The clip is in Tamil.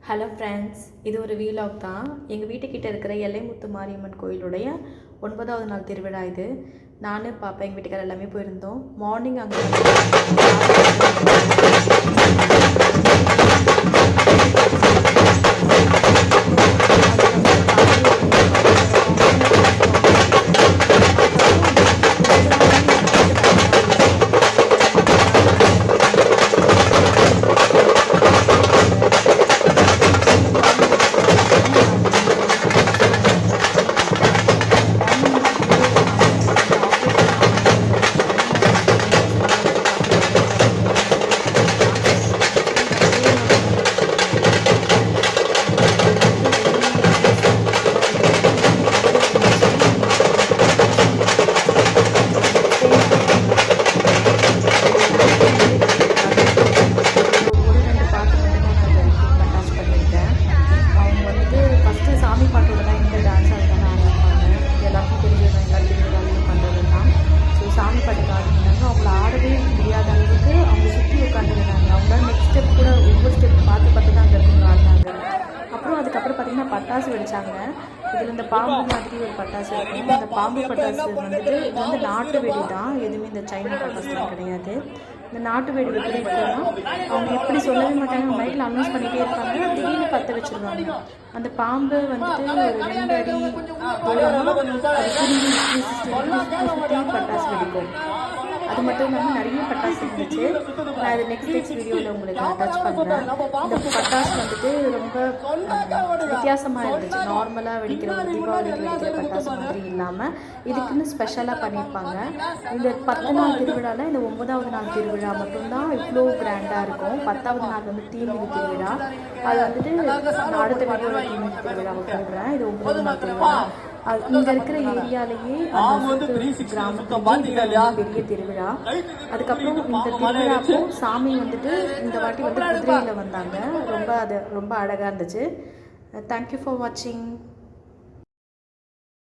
ஹலோ ஃப்ரெண்ட்ஸ், இது ஒரு வீலாக் தான். எங்கள் வீட்டுக்கிட்ட இருக்கிற எல்லைமுத்து மாரியம்மன் கோயிலுடைய 9வது நாள் திருவிழா இது. நான் பாப்பா எங்கள் வீட்டுக்காரர் எல்லாமே போயிருந்தோம். மார்னிங் அங்கே அவங்கள ஆடவே முடியாத அளவுக்கு அவங்க சுற்றி உட்காந்துருந்தாங்க. அவங்களால நெக்ஸ்ட் ஸ்டெப் கூட ஒவ்வொரு ஸ்டெப் பார்த்து தான் அங்கே இருக்கவங்க ஆடினாங்க. அதுக்கப்புறம் பார்த்திங்கன்னா பட்டாசு வெடித்தாங்க. இதில் இந்த பாம்பு மாதிரி ஒரு பட்டாசு இருக்கும். அந்த பாம்பு பட்டாசு வந்துட்டு இது வந்து நாட்டு வெடி தான், எதுவுமே இந்த சைனா பட்டாசுலாம் கிடையாது. இந்த நாட்டு வெடி எப்படி இருக்குன்னா அவங்க எப்படி சொல்லவே மாட்டாங்க, மைக்கில் அனௌன்ஸ் பண்ணிகிட்டே இருப்பாங்க, திடீர்னு பற்ற வச்சுருவாங்க. அந்த பாம்பு வந்துட்டு ஒரு 2 அடி தூரமாக அது சுற்றி பட்டாசு வெடிக்கும். அது மட்டும் இல்லாமல் நிறைய பட்டாசு இருந்துச்சு. நான் இது நெக்ஸ்ட் வீடியோவில் உங்களுக்கு அட்டாச் பண்ணுறேன். இந்த பட்டாசு வந்துட்டு ரொம்ப வித்தியாசமாக இருந்துச்சு. நார்மலாக வெடிக்கிற ஒரு தீபாவளிக்கு வெடிக்கிற பட்டாசு மாதிரி இல்லாமல் இதுக்குன்னு ஸ்பெஷலாக பண்ணியிருப்பாங்க. இந்த 10 நாள் திருவிழாவில் இந்த 9வது நாள் திருவிழா மட்டும்தான் இவ்வளோ கிராண்டாக இருக்கும். 10வது நாள் வந்து தீமிதி திருவிழா. அது வந்துட்டு நான் அடுத்த வீடியோவில் தீமிதி திருவிழாவை போடுறேன். இது 9வது நாள் திருவிழா. இங்கே இருக்கிற ஏரியாலேயே கிராமத்துல பெரிய திருவிழா. அதுக்கப்புறம் இந்த திருவிழாப்போ சாமி வந்துட்டு இந்த வாட்டி வந்து குதிரையில் வந்தாங்க. ரொம்ப அழகாக இருந்துச்சு. தேங்க்யூ ஃபார் வாட்சிங்.